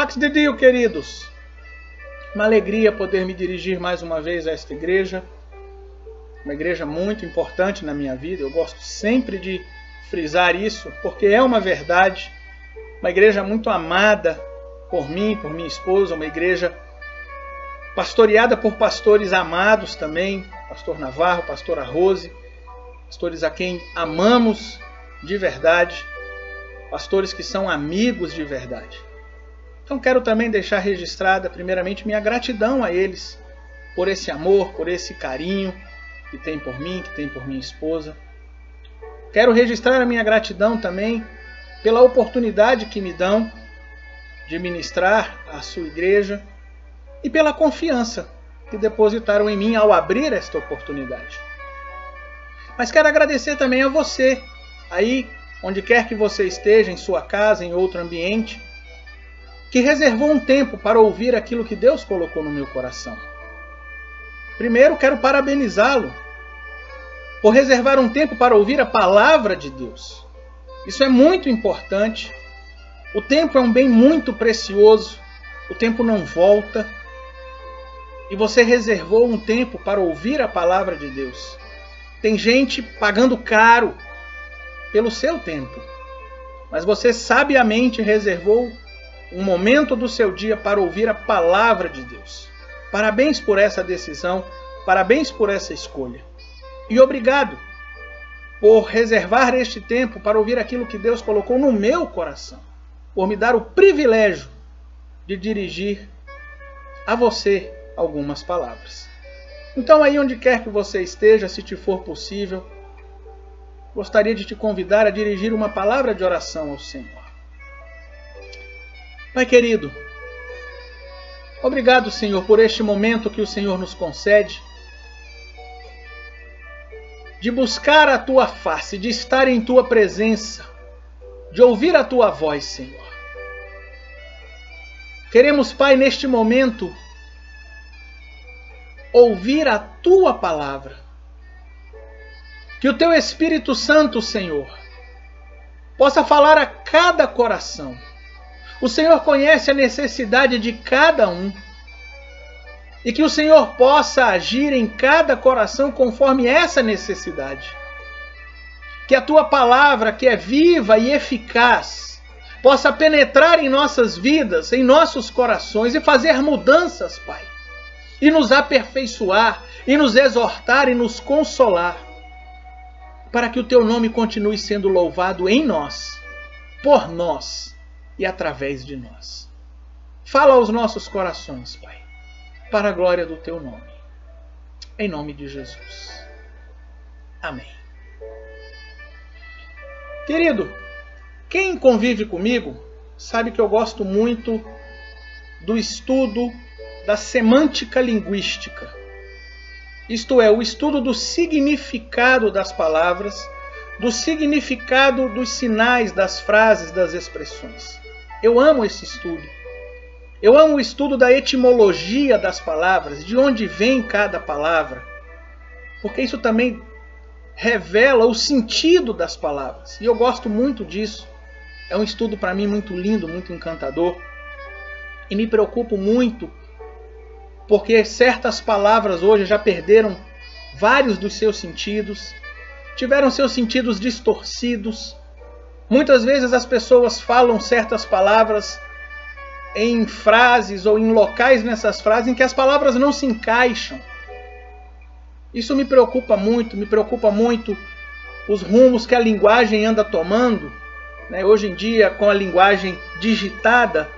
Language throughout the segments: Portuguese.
Pax de Dio, queridos. Uma alegria poder me dirigir mais uma vez a esta igreja. Uma igreja muito importante na minha vida. Eu gosto sempre de frisar isso, porque é uma verdade. Uma igreja muito amada por mim, por minha esposa. Uma igreja pastoreada por pastores amados também. Pastor Navarro, pastora Rose. Pastores a quem amamos de verdade. Pastores que são amigos de verdade. Então quero também deixar registrada, primeiramente, minha gratidão a eles por esse amor, por esse carinho que tem por mim, que tem por minha esposa. Quero registrar a minha gratidão também pela oportunidade que me dão de ministrar a sua igreja e pela confiança que depositaram em mim ao abrir esta oportunidade. Mas quero agradecer também a você, aí onde quer que você esteja, em sua casa, em outro ambiente, que reservou um tempo para ouvir aquilo que Deus colocou no meu coração. Primeiro, quero parabenizá-lo por reservar um tempo para ouvir a palavra de Deus. Isso é muito importante. O tempo é um bem muito precioso. O tempo não volta. E você reservou um tempo para ouvir a palavra de Deus. Tem gente pagando caro pelo seu tempo. Mas você sabiamente reservou um momento do seu dia para ouvir a palavra de Deus. Parabéns por essa decisão, parabéns por essa escolha. E obrigado por reservar este tempo para ouvir aquilo que Deus colocou no meu coração, por me dar o privilégio de dirigir a você algumas palavras. Então aí onde quer que você esteja, se te for possível, gostaria de te convidar a dirigir uma palavra de oração ao Senhor. Pai querido, obrigado, Senhor, por este momento que o Senhor nos concede, de buscar a Tua face, de estar em Tua presença, de ouvir a Tua voz, Senhor. Queremos, Pai, neste momento, ouvir a Tua palavra. Que o Teu Espírito Santo, Senhor, possa falar a cada coração. O Senhor conhece a necessidade de cada um. E que o Senhor possa agir em cada coração conforme essa necessidade. Que a Tua palavra, que é viva e eficaz, possa penetrar em nossas vidas, em nossos corações e fazer mudanças, Pai. E nos aperfeiçoar, e nos exortar e nos consolar. Para que o Teu nome continue sendo louvado em nós, por nós e através de nós. Fala aos nossos corações, Pai, para a glória do Teu nome. Em nome de Jesus. Amém. Querido, quem convive comigo sabe que eu gosto muito do estudo da semântica linguística. Isto é, o estudo do significado das palavras, do significado dos sinais, das frases, das expressões. Eu amo esse estudo. Eu amo o estudo da etimologia das palavras, de onde vem cada palavra, porque isso também revela o sentido das palavras. E eu gosto muito disso. É um estudo para mim muito lindo, muito encantador. E me preocupo muito porque certas palavras hoje já perderam vários dos seus sentidos, tiveram seus sentidos distorcidos. Muitas vezes as pessoas falam certas palavras em frases ou em locais nessas frases em que as palavras não se encaixam. Isso me preocupa muito os rumos que a linguagem anda tomando, né? Hoje em dia, com a linguagem digitada,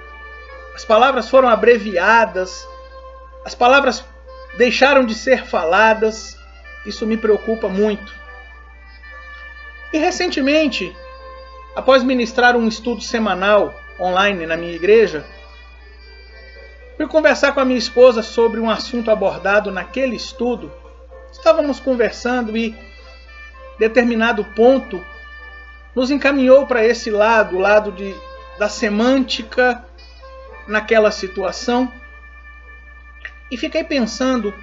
as palavras foram abreviadas, as palavras deixaram de ser faladas. Isso me preocupa muito. E recentemente, após ministrar um estudo semanal online na minha igreja, fui conversar com a minha esposa sobre um assunto abordado naquele estudo. Estávamos conversando e determinado ponto nos encaminhou para esse lado, o lado da semântica naquela situação. E fiquei pensando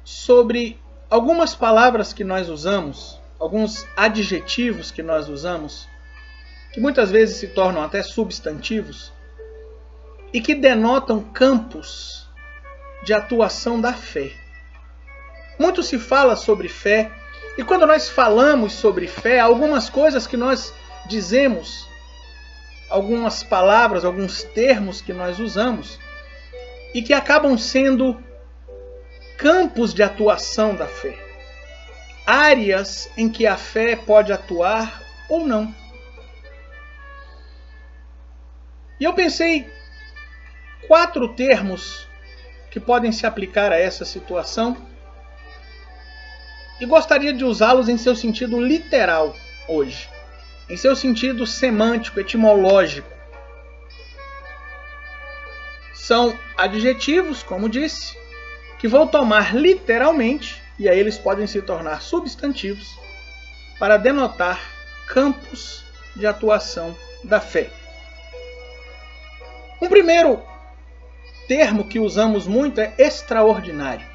sobre algumas palavras que nós usamos, alguns adjetivos que nós usamos, que muitas vezes se tornam até substantivos, e que denotam campos de atuação da fé. Muito se fala sobre fé, e quando nós falamos sobre fé, algumas coisas que nós dizemos, algumas palavras, alguns termos que nós usamos, e que acabam sendo campos de atuação da fé. Áreas em que a fé pode atuar ou não. E eu pensei 4 termos que podem se aplicar a essa situação e gostaria de usá-los em seu sentido literal hoje, em seu sentido semântico, etimológico. São adjetivos, como disse, que vou tomar literalmente, e aí eles podem se tornar substantivos, para denotar campos de atuação da fé. Um primeiro termo que usamos muito é extraordinário.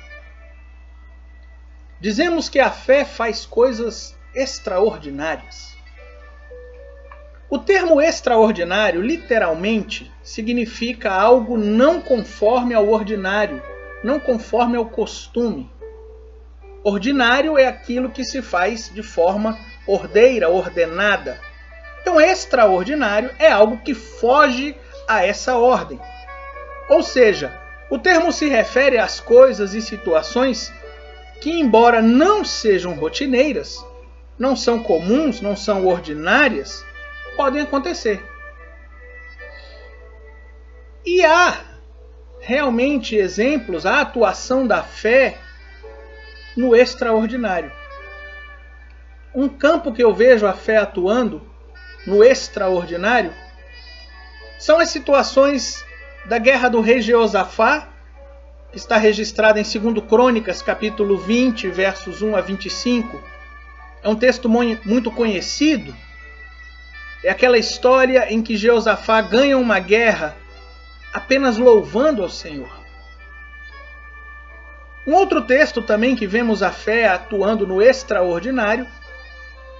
Dizemos que a fé faz coisas extraordinárias. O termo extraordinário, literalmente, significa algo não conforme ao ordinário, não conforme ao costume. Ordinário é aquilo que se faz de forma ordeira, ordenada. Então, extraordinário é algo que foge a essa ordem. Ou seja, o termo se refere às coisas e situações que, embora não sejam rotineiras, não são comuns, não são ordinárias, podem acontecer. E há realmente exemplos, a atuação da fé no extraordinário. Um campo que eu vejo a fé atuando no extraordinário são as situações da guerra do rei Jeosafá, que está registrada em 2 Crônicas, capítulo 20, versos 1 a 25. É um texto muito conhecido. É aquela história em que Jeosafá ganha uma guerra apenas louvando ao Senhor. Um outro texto também que vemos a fé atuando no extraordinário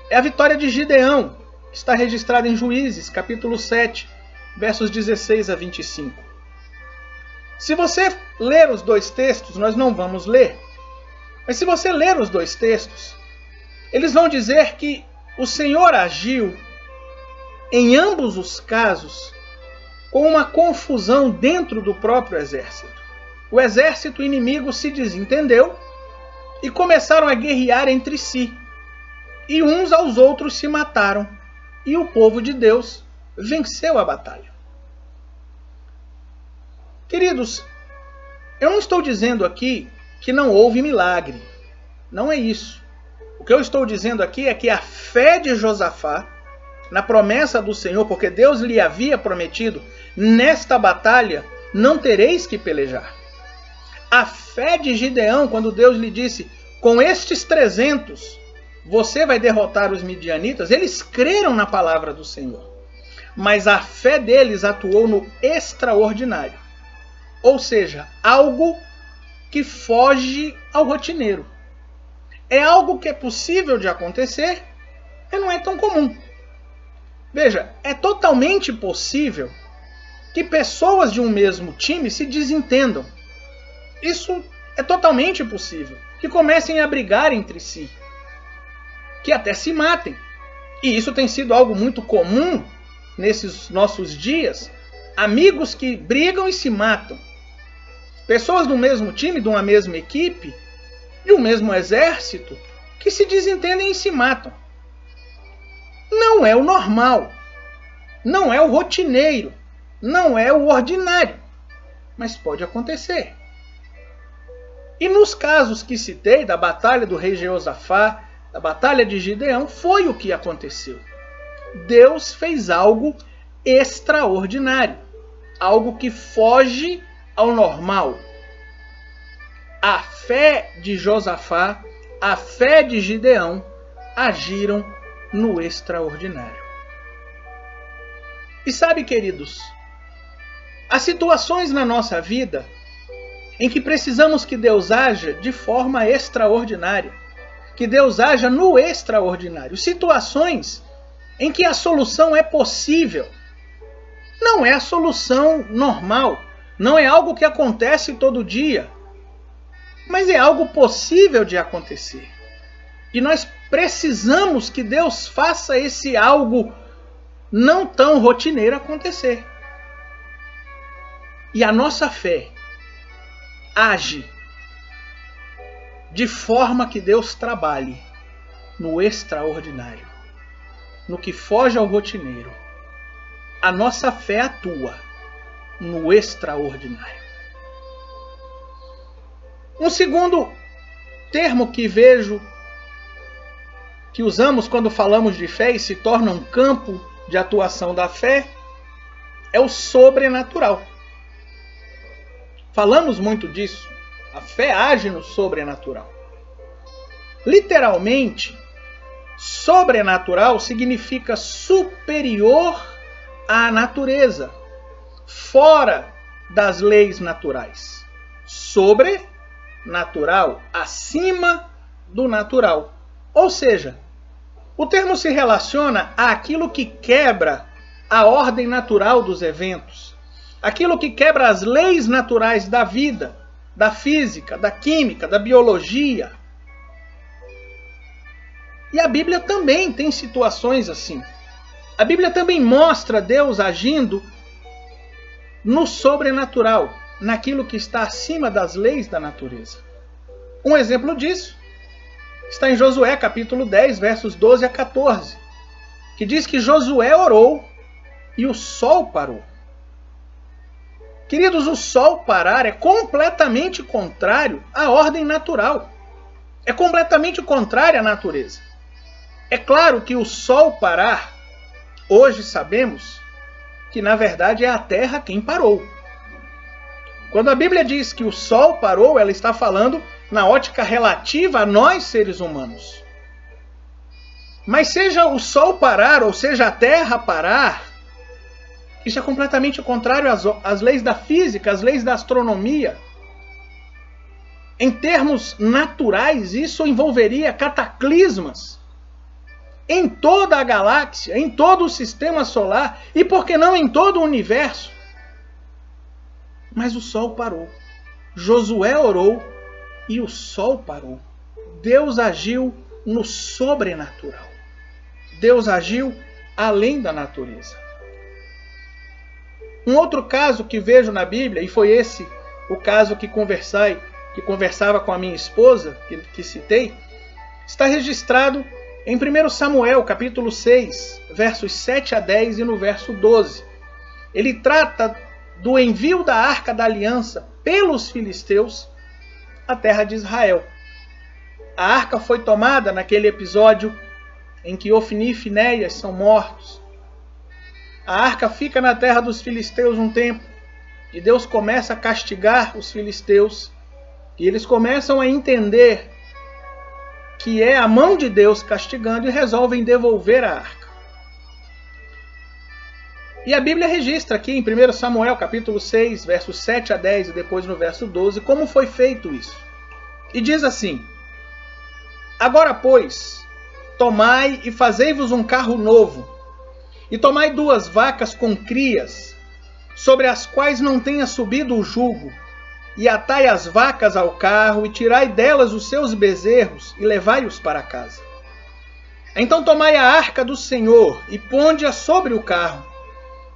é a vitória de Gideão, que está registrada em Juízes, capítulo 7, versos 16 a 25. Se você ler os 2 textos, nós não vamos ler, mas se você ler os 2 textos, eles vão dizer que o Senhor agiu em ambos os casos com uma confusão dentro do próprio exército. O exército inimigo se desentendeu e começaram a guerrear entre si. E uns aos outros se mataram. E o povo de Deus venceu a batalha. Queridos, eu não estou dizendo aqui que não houve milagre. Não é isso. O que eu estou dizendo aqui é que a fé de Josafá, na promessa do Senhor, porque Deus lhe havia prometido, nesta batalha não tereis que pelejar. A fé de Gideão, quando Deus lhe disse, com estes 300 você vai derrotar os midianitas, eles creram na palavra do Senhor. Mas a fé deles atuou no extraordinário. Ou seja, algo que foge ao rotineiro. É algo que é possível de acontecer, mas não é tão comum. Veja, é totalmente possível que pessoas de um mesmo time se desentendam. Isso é totalmente possível. Que comecem a brigar entre si. Que até se matem. E isso tem sido algo muito comum nesses nossos dias. Amigos que brigam e se matam. Pessoas do mesmo time, de uma mesma equipe, de um mesmo exército, que se desentendem e se matam. Não é o normal. Não é o rotineiro. Não é o ordinário. Mas pode acontecer. E nos casos que citei, da batalha do rei Jeosafá, da batalha de Gideão, foi o que aconteceu. Deus fez algo extraordinário. Algo que foge ao normal. A fé de Josafá, a fé de Gideão agiram no extraordinário. E sabe, queridos, há situações na nossa vida em que precisamos que Deus haja de forma extraordinária, que Deus haja no extraordinário. Situações em que a solução é possível, não é a solução normal, não é algo que acontece todo dia, mas é algo possível de acontecer. E nós precisamos que Deus faça esse algo não tão rotineiro acontecer. E a nossa fé age de forma que Deus trabalhe no extraordinário, no que foge ao rotineiro. A nossa fé atua no extraordinário. Um segundo termo que vejo que usamos quando falamos de fé e se torna um campo de atuação da fé é o sobrenatural. Falamos muito disso. A fé age no sobrenatural. Literalmente, sobrenatural significa superior à natureza, fora das leis naturais. Sobrenatural, acima do natural. Ou seja, o termo se relaciona àquilo que quebra a ordem natural dos eventos, aquilo que quebra as leis naturais da vida, da física, da química, da biologia. E a Bíblia também tem situações assim. A Bíblia também mostra Deus agindo no sobrenatural, naquilo que está acima das leis da natureza. Um exemplo disso está em Josué capítulo 10, versos 12 a 14, que diz que Josué orou e o sol parou. Queridos, o sol parar é completamente contrário à ordem natural. É completamente contrário à natureza. É claro que o sol parar, hoje sabemos que na verdade é a terra quem parou. Quando a Bíblia diz que o sol parou, ela está falando na ótica relativa a nós seres humanos. Mas seja o sol parar ou seja a terra parar, isso é completamente contrário às leis da física, às leis da astronomia. Em termos naturais, isso envolveria cataclismas em toda a galáxia, em todo o sistema solar e, por que não, em todo o universo. Mas o sol parou. Josué orou e o sol parou. Deus agiu no sobrenatural. Deus agiu além da natureza. Um outro caso que vejo na Bíblia, e foi esse o caso que conversava com a minha esposa, que citei, está registrado em 1 Samuel, capítulo 6, versos 7 a 10 e no verso 12. Ele trata do envio da Arca da Aliança pelos filisteus à terra de Israel. A arca foi tomada naquele episódio em que Ofni e Finéias são mortos. A arca fica na terra dos filisteus um tempo, e Deus começa a castigar os filisteus, e eles começam a entender que é a mão de Deus castigando e resolvem devolver a arca. E a Bíblia registra aqui em 1 Samuel capítulo 6, versos 7 a 10 e depois no verso 12, como foi feito isso. E diz assim: Agora, pois, tomai e fazei-vos um carro novo, e tomai 2 vacas com crias, sobre as quais não tenha subido o jugo, e atai as vacas ao carro, e tirai delas os seus bezerros, e levai-os para casa. Então tomai a arca do Senhor, e ponde-a sobre o carro,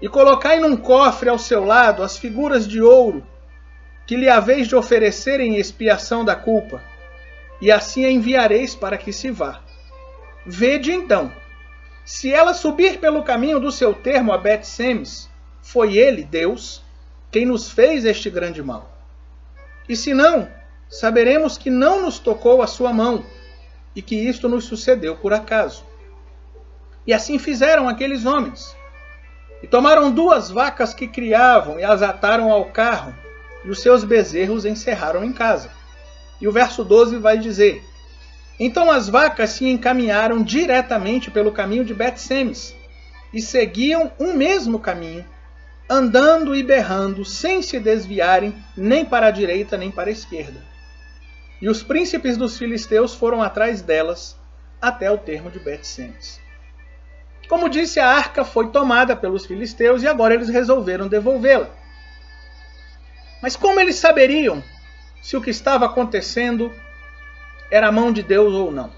e colocai num cofre ao seu lado as figuras de ouro, que lhe haveis de oferecer em expiação da culpa, e assim a enviareis para que se vá. Vede então, se ela subir pelo caminho do seu termo a Bet-Semes, foi ele, Deus, quem nos fez este grande mal. E se não, saberemos que não nos tocou a sua mão, e que isto nos sucedeu por acaso. E assim fizeram aqueles homens. E tomaram 2 vacas que criavam, e as ataram ao carro, e os seus bezerros encerraram em casa. E o verso 12 vai dizer: Então as vacas se encaminharam diretamente pelo caminho de Bet-Semes, e seguiam um mesmo caminho, andando e berrando, sem se desviarem nem para a direita nem para a esquerda. E os príncipes dos filisteus foram atrás delas até o termo de Bet-Semes. Como disse, a arca foi tomada pelos filisteus e agora eles resolveram devolvê-la. Mas como eles saberiam se o que estava acontecendo era a mão de Deus ou não?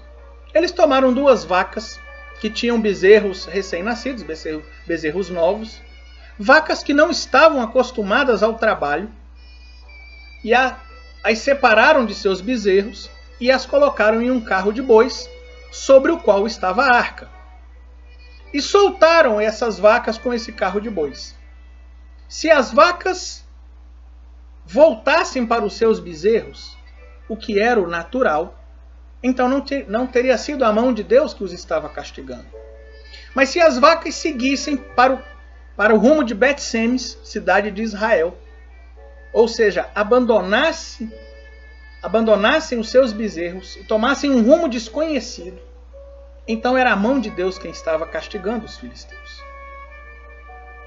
Eles tomaram 2 vacas que tinham bezerros recém-nascidos, bezerros novos, vacas que não estavam acostumadas ao trabalho, e as separaram de seus bezerros e as colocaram em um carro de bois sobre o qual estava a arca. E soltaram essas vacas com esse carro de bois. Se as vacas voltassem para os seus bezerros, o que era o natural, então não teria sido a mão de Deus que os estava castigando. Mas se as vacas seguissem para o rumo de Bet-Semes, cidade de Israel, ou seja, abandonassem os seus bezerros e tomassem um rumo desconhecido, então era a mão de Deus quem estava castigando os filisteus.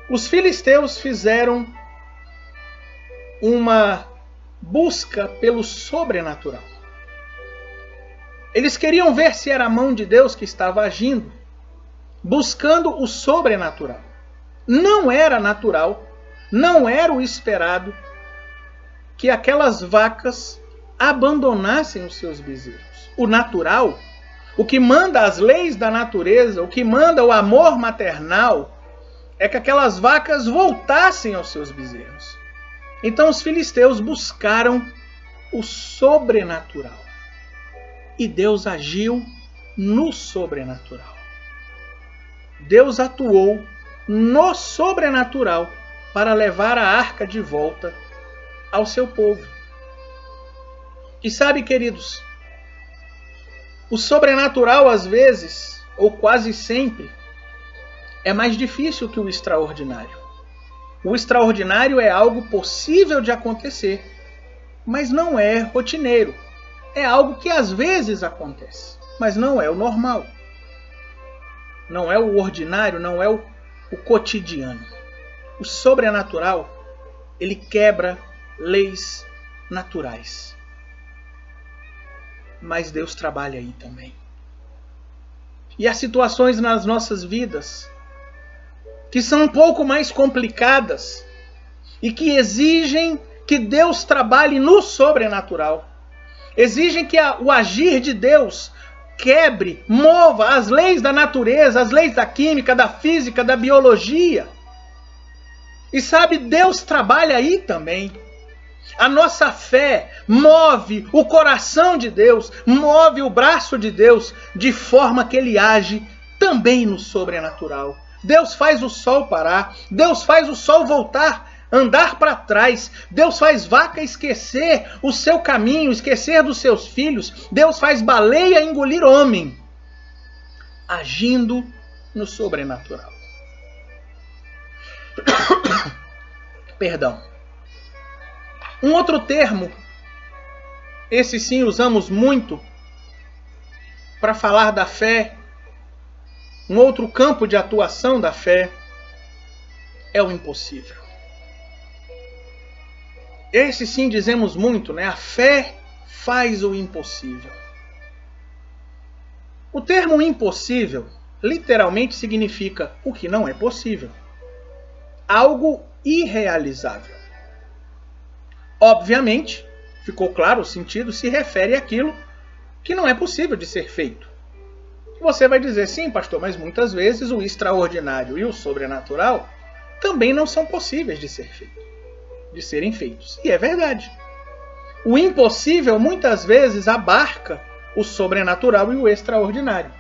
Os filisteus fizeram uma busca pelo sobrenatural. Eles queriam ver se era a mão de Deus que estava agindo, buscando o sobrenatural. Não era natural, não era o esperado que aquelas vacas abandonassem os seus bezerros. O natural, o que manda as leis da natureza, o que manda o amor maternal, é que aquelas vacas voltassem aos seus bezerros. Então os filisteus buscaram o sobrenatural. E Deus agiu no sobrenatural. Deus atuou no sobrenatural para levar a arca de volta ao seu povo. E sabe, queridos, o sobrenatural às vezes, ou quase sempre, é mais difícil que o extraordinário. O extraordinário é algo possível de acontecer, mas não é rotineiro. É algo que às vezes acontece, mas não é o normal. Não é o ordinário, não é o cotidiano. O sobrenatural, ele quebra leis naturais. Mas Deus trabalha aí também. E há situações nas nossas vidas que são um pouco mais complicadas e que exigem que Deus trabalhe no sobrenatural. Exigem que o agir de Deus quebre, mova as leis da natureza, as leis da química, da física, da biologia. E sabe, Deus trabalha aí também. A nossa fé move o coração de Deus, move o braço de Deus, de forma que Ele age também no sobrenatural. Deus faz o sol parar, Deus faz o sol voltar, andar para trás. Deus faz vaca esquecer o seu caminho, esquecer dos seus filhos. Deus faz baleia engolir homem, agindo no sobrenatural. Perdão. Um outro termo, esse sim usamos muito para falar da fé, um outro campo de atuação da fé é o impossível. Esse sim dizemos muito, né? A fé faz o impossível. O termo impossível literalmente significa o que não é possível. Algo irrealizável. Obviamente, ficou claro o sentido, se refere àquilo que não é possível de ser feito. Você vai dizer, sim, pastor, mas muitas vezes o extraordinário e o sobrenatural também não são possíveis de serem feitos. E é verdade. O impossível muitas vezes abarca o sobrenatural e o extraordinário.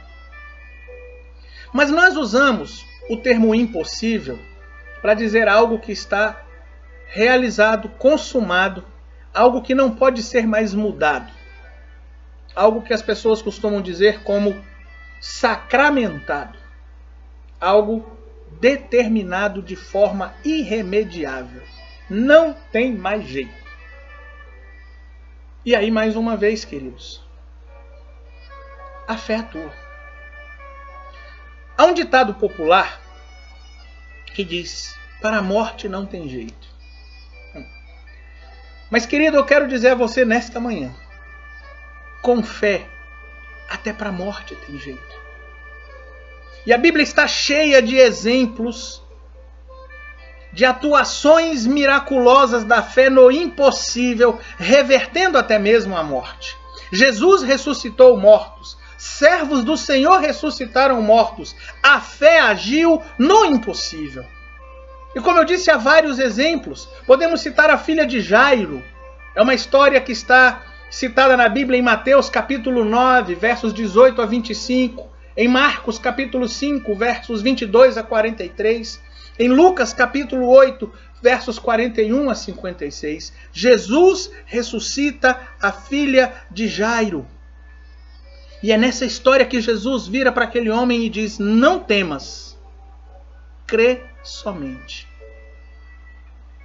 Mas nós usamos o termo impossível para dizer algo que está realizado, consumado, algo que não pode ser mais mudado. Algo que as pessoas costumam dizer como sacramentado. Algo determinado de forma irremediável. Não tem mais jeito. E aí, mais uma vez, queridos, a fé atua. Há um ditado popular que diz: para a morte não tem jeito. Mas, querido, eu quero dizer a você nesta manhã, com fé, até para a morte tem jeito. E a Bíblia está cheia de exemplos de atuações miraculosas da fé no impossível, revertendo até mesmo a morte. Jesus ressuscitou mortos. Servos do Senhor ressuscitaram mortos. A fé agiu no impossível. E como eu disse, há vários exemplos. Podemos citar a filha de Jairo. É uma história que está citada na Bíblia em Mateus capítulo 9, versos 18 a 25. Em Marcos capítulo 5, versos 22 a 43. Em Lucas capítulo 8, versos 41 a 56. Jesus ressuscita a filha de Jairo. E é nessa história que Jesus vira para aquele homem e diz: não temas, crê somente.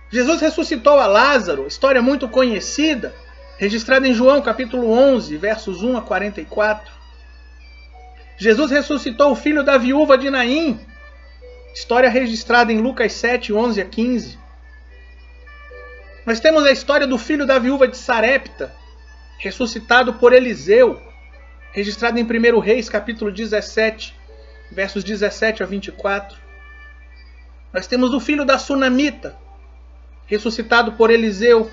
Jesus ressuscitou a Lázaro, história muito conhecida, registrada em João capítulo 11, versos 1 a 44. Jesus ressuscitou o filho da viúva de Naim, história registrada em Lucas 7, 11 a 15. Nós temos a história do filho da viúva de Sarepta, ressuscitado por Eliseu, registrado em 1 Reis, capítulo 17, versos 17 a 24. Nós temos o filho da Sunamita, ressuscitado por Eliseu,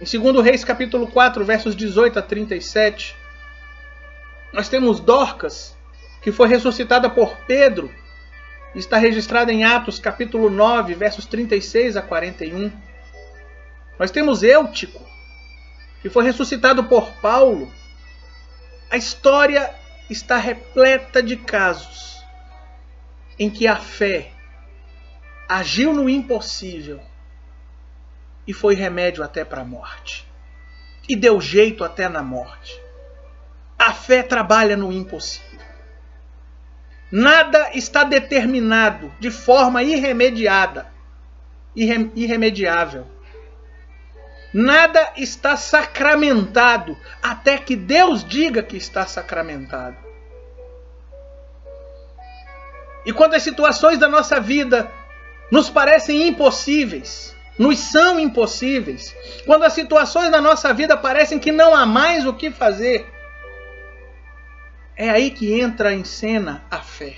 em 2 Reis, capítulo 4, versos 18 a 37. Nós temos Dorcas, que foi ressuscitada por Pedro, está registrada em Atos capítulo 9, versos 36 a 41. Nós temos Eutico, que foi ressuscitado por Paulo. A história está repleta de casos em que a fé agiu no impossível e foi remédio até para a morte. E deu jeito até na morte. A fé trabalha no impossível. Nada está determinado de forma irremediável. Nada está sacramentado até que Deus diga que está sacramentado. E quando as situações da nossa vida nos parecem impossíveis, nos são impossíveis, quando as situações da nossa vida parecem que não há mais o que fazer, é aí que entra em cena a fé.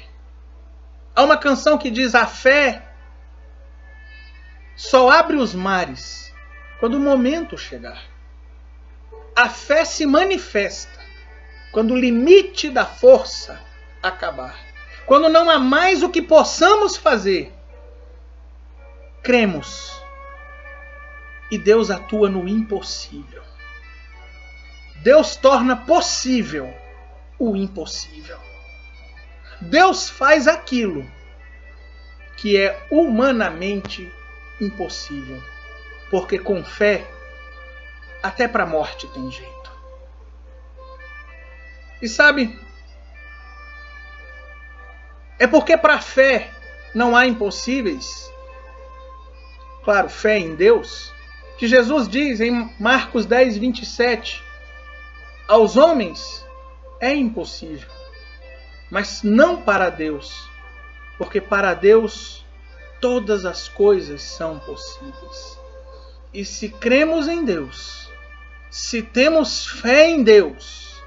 Há uma canção que diz: a fé só abre os mares quando o momento chegar. A fé se manifesta quando o limite da força acabar. Quando não há mais o que possamos fazer, cremos. E Deus atua no impossível. Deus torna possível o impossível. Deus faz aquilo que é humanamente impossível. Porque com fé, até para a morte tem jeito. E sabe, é porque para a fé não há impossíveis. Claro, fé em Deus, que Jesus diz em Marcos 10, 27, aos homens é impossível, mas não para Deus, porque para Deus todas as coisas são possíveis. E se cremos em Deus, se temos fé em Deus,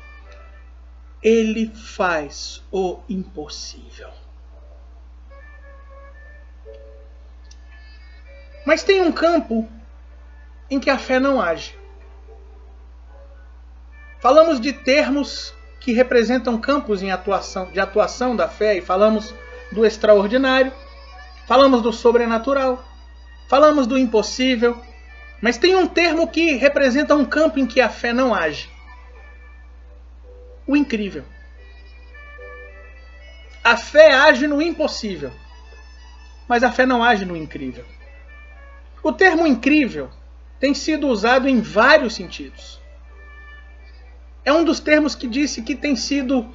Ele faz o impossível. Mas tem um campo em que a fé não age. Falamos de termos que representam campos de atuação da fé, e falamos do extraordinário, falamos do sobrenatural, falamos do impossível, mas tem um termo que representa um campo em que a fé não age: o incrível. A fé age no impossível, mas a fé não age no incrível. O termo incrível tem sido usado em vários sentidos. É um dos termos que disse que tem sido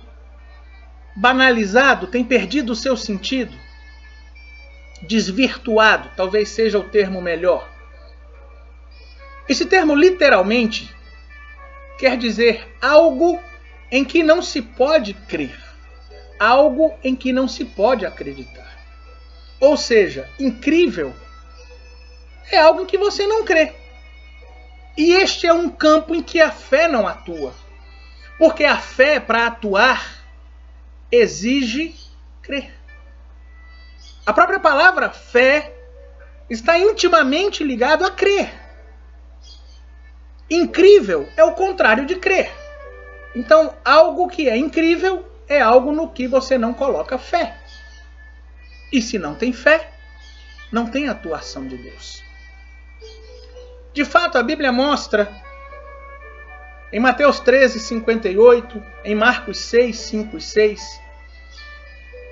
banalizado, tem perdido o seu sentido, desvirtuado, talvez seja o termo melhor. Esse termo literalmente quer dizer algo em que não se pode crer, algo em que não se pode acreditar. Ou seja, incrível é algo em que você não crê. E este é um campo em que a fé não atua. Porque a fé, para atuar, exige crer. A própria palavra fé está intimamente ligado a crer. Incrível é o contrário de crer. Então, algo que é incrível é algo no que você não coloca fé. E se não tem fé, não tem atuação de Deus. De fato, a Bíblia mostra em Mateus 13, 58, em Marcos 6, 5 e 6,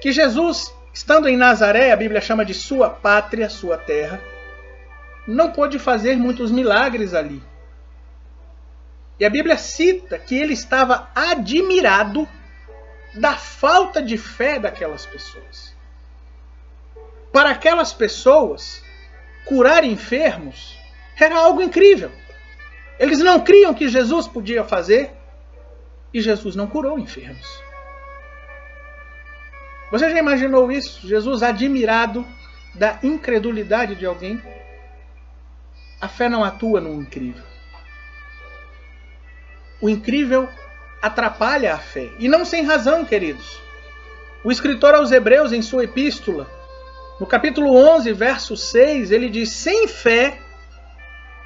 que Jesus, estando em Nazaré, a Bíblia chama de sua pátria, sua terra, não pôde fazer muitos milagres ali. E a Bíblia cita que ele estava admirado da falta de fé daquelas pessoas. Para aquelas pessoas, curar enfermos era algo incrível. Eles não criam que Jesus podia fazer e Jesus não curou enfermos. Você já imaginou isso? Jesus admirado da incredulidade de alguém? A fé não atua no incrível. O incrível atrapalha a fé. E não sem razão, queridos. O escritor aos Hebreus, em sua epístola, no capítulo 11, verso 6, ele diz: sem fé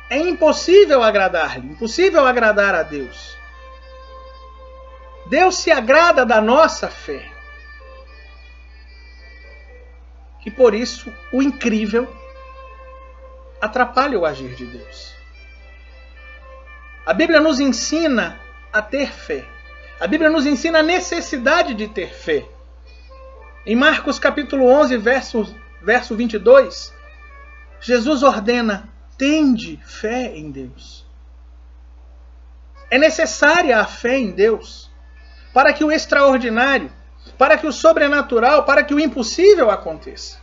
é impossível agradar-lhe, impossível agradar a Deus. Deus se agrada da nossa fé. E por isso, o incrível atrapalha o agir de Deus. A Bíblia nos ensina a ter fé. A Bíblia nos ensina a necessidade de ter fé. Em Marcos capítulo 11, verso 22, Jesus ordena: tende fé em Deus. É necessária a fé em Deus para que o extraordinário, para que o sobrenatural, para que o impossível aconteça.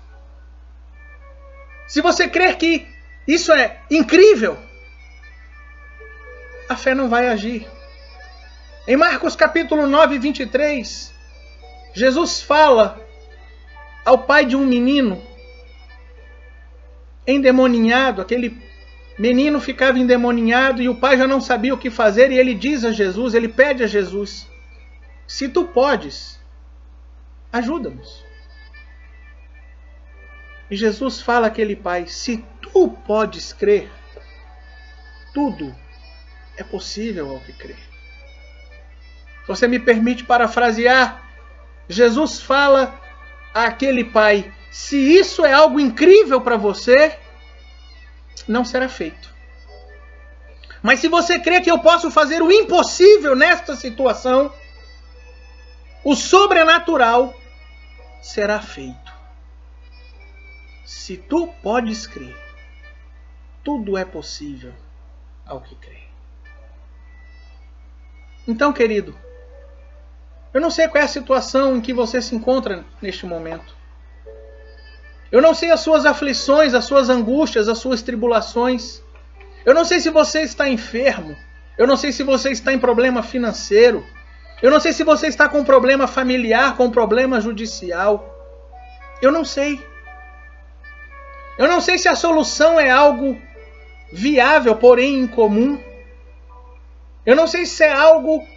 Se você crer que isso é incrível, a fé não vai agir. Em Marcos capítulo 9, 23, Jesus fala ao pai de um menino endemoninhado. Aquele menino ficava endemoninhado e o pai já não sabia o que fazer, e ele diz a Jesus, ele pede a Jesus: se tu podes, ajuda-nos. E Jesus fala àquele pai: se tu podes crer, tudo é possível ao que crê. Você me permite parafrasear? Jesus fala àquele pai: se isso é algo incrível para você, não será feito. Mas se você crê que eu posso fazer o impossível nesta situação, o sobrenatural será feito. Se tu podes crer, tudo é possível ao que crê. Então, querido, eu não sei qual é a situação em que você se encontra neste momento. Eu não sei as suas aflições, as suas angústias, as suas tribulações. Eu não sei se você está enfermo. Eu não sei se você está em problema financeiro. Eu não sei se você está com problema familiar, com problema judicial. Eu não sei. Eu não sei se a solução é algo viável, porém incomum. Eu não sei se é algo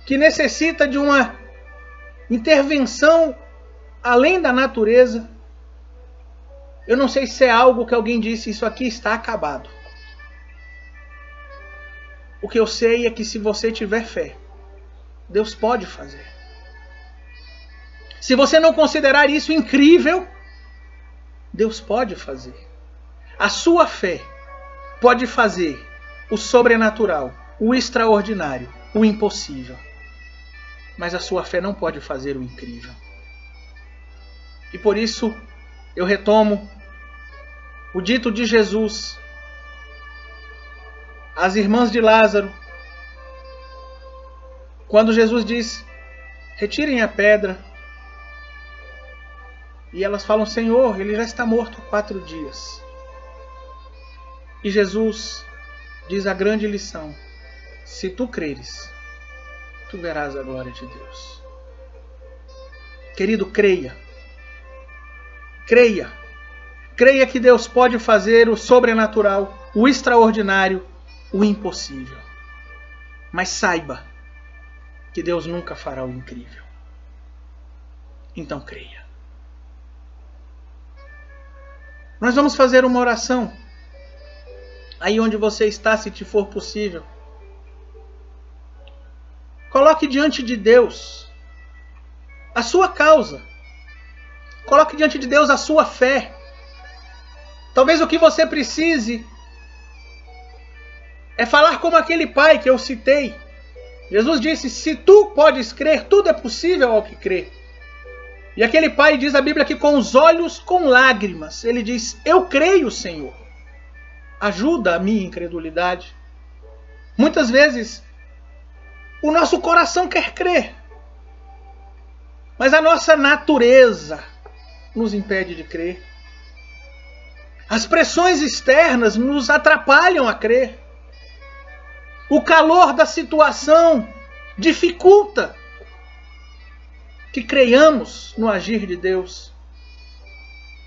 que necessita de uma intervenção além da natureza. Eu não sei se é algo que alguém disse: isso aqui está acabado. O que eu sei é que se você tiver fé, Deus pode fazer. Se você não considerar isso incrível, Deus pode fazer. A sua fé pode fazer o sobrenatural, o extraordinário, o impossível. Mas a sua fé não pode fazer o incrível. E por isso eu retomo o dito de Jesus às irmãs de Lázaro, quando Jesus diz: retirem a pedra. E elas falam: Senhor, ele já está morto há 4 dias. E Jesus diz a grande lição: se tu creres, tu verás a glória de Deus. Querido, creia. Creia. Creia que Deus pode fazer o sobrenatural, o extraordinário, o impossível. Mas saiba que Deus nunca fará o incrível. Então creia. Nós vamos fazer uma oração. Aí onde você está, se te for possível. Coloque diante de Deus a sua causa. Coloque diante de Deus a sua fé. Talvez o que você precise é falar como aquele pai que eu citei. Jesus disse, se tu podes crer, tudo é possível ao que crê. E aquele pai diz a Bíblia que com os olhos, com lágrimas, ele diz, eu creio, Senhor. Ajuda a minha incredulidade. Muitas vezes, o nosso coração quer crer. Mas a nossa natureza nos impede de crer. As pressões externas nos atrapalham a crer. O calor da situação dificulta que creiamos no agir de Deus.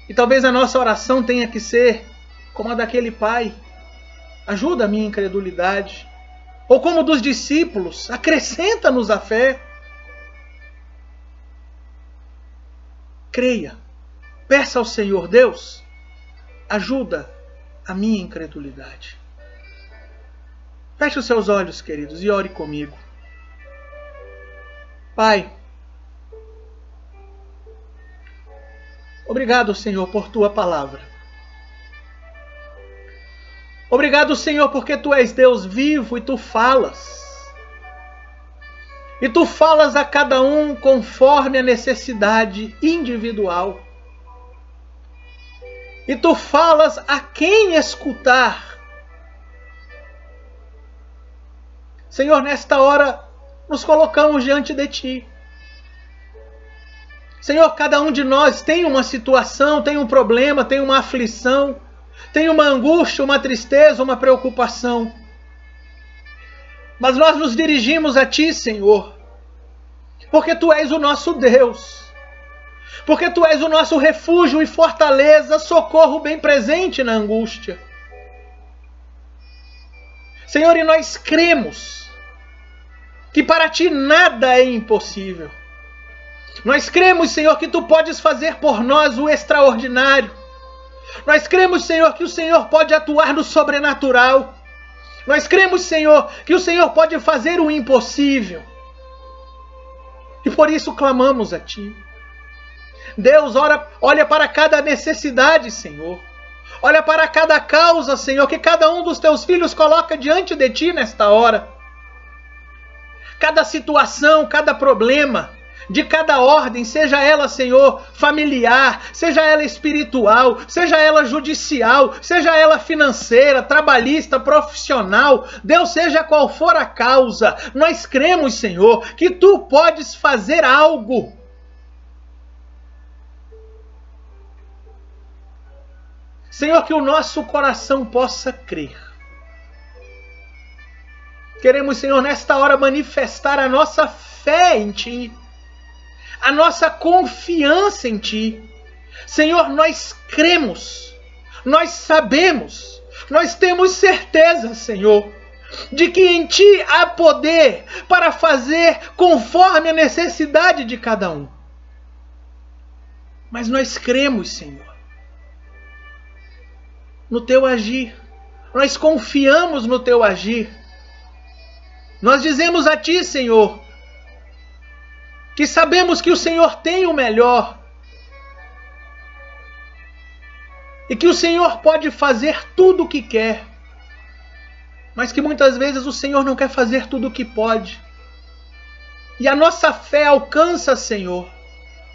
E talvez a nossa oração tenha que ser como a daquele pai. Ajuda a minha incredulidade. Ou como dos discípulos, acrescenta-nos a fé. Creia. Peça ao Senhor, Deus, ajuda a minha incredulidade. Feche os seus olhos, queridos, e ore comigo. Pai, obrigado, Senhor, por tua palavra. Obrigado, Senhor, porque tu és Deus vivo e tu falas. E tu falas a cada um conforme a necessidade individual. E tu falas a quem escutar. Senhor, nesta hora nos colocamos diante de ti. Senhor, cada um de nós tem uma situação, tem um problema, tem uma aflição, tem uma angústia, uma tristeza, uma preocupação. Mas nós nos dirigimos a ti, Senhor, porque tu és o nosso Deus. Porque tu és o nosso refúgio e fortaleza, socorro bem presente na angústia. Senhor, e nós cremos que para ti nada é impossível. Nós cremos, Senhor, que tu podes fazer por nós o extraordinário. Nós cremos, Senhor, que o Senhor pode atuar no sobrenatural. Nós cremos, Senhor, que o Senhor pode fazer o impossível. E por isso clamamos a ti. Deus, olha para cada necessidade, Senhor. Olha para cada causa, Senhor, que cada um dos teus filhos coloca diante de ti nesta hora. Cada situação, cada problema, de cada ordem, seja ela, Senhor, familiar, seja ela espiritual, seja ela judicial, seja ela financeira, trabalhista, profissional, Deus, seja qual for a causa, nós cremos, Senhor, que tu podes fazer algo. Senhor, que o nosso coração possa crer. Queremos, Senhor, nesta hora manifestar a nossa fé em ti, a nossa confiança em ti. Senhor, nós cremos, nós sabemos, nós temos certeza, Senhor, de que em ti há poder para fazer conforme a necessidade de cada um. Mas nós cremos, Senhor, no teu agir. Nós confiamos no teu agir. Nós dizemos a ti, Senhor, que sabemos que o Senhor tem o melhor. E que o Senhor pode fazer tudo o que quer. Mas que muitas vezes o Senhor não quer fazer tudo o que pode. E a nossa fé alcança, Senhor,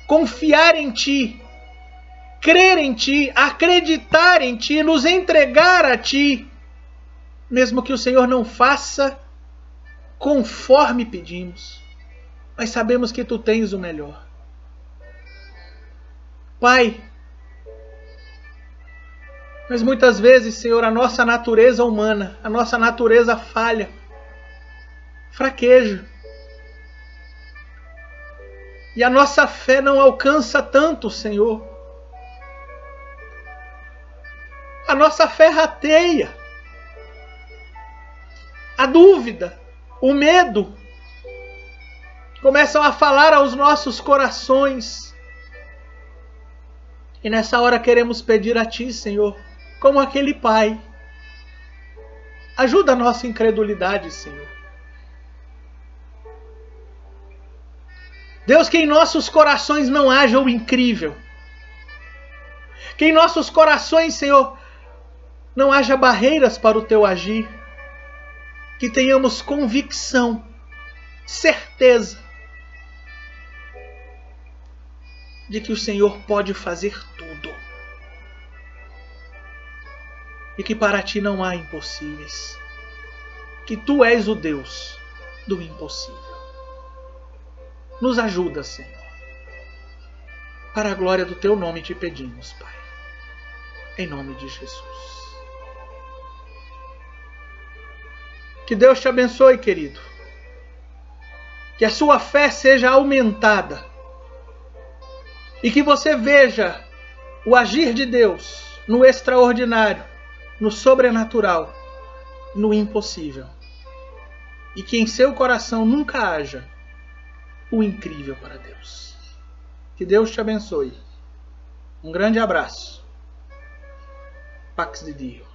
confiar em ti, crer em ti, acreditar em ti, nos entregar a ti, mesmo que o Senhor não faça conforme pedimos, mas sabemos que tu tens o melhor. Pai, mas muitas vezes, Senhor, a nossa natureza humana, a nossa natureza falha, fraqueja, e a nossa fé não alcança tanto, Senhor. A nossa fé rateia. A dúvida, o medo começam a falar aos nossos corações. E nessa hora queremos pedir a Ti, Senhor, como aquele pai, ajuda a nossa incredulidade, Senhor. Deus, que em nossos corações não haja o incrível. Que em nossos corações, Senhor, não haja barreiras para o Teu agir. Que tenhamos convicção, certeza de que o Senhor pode fazer tudo. E que para Ti não há impossíveis. Que Tu és o Deus do impossível. Nos ajuda, Senhor. Para a glória do Teu nome te pedimos, Pai. Em nome de Jesus. Que Deus te abençoe, querido. Que a sua fé seja aumentada. E que você veja o agir de Deus no extraordinário, no sobrenatural, no impossível. E que em seu coração nunca haja o incrível para Deus. Que Deus te abençoe. Um grande abraço. Pax de Dio.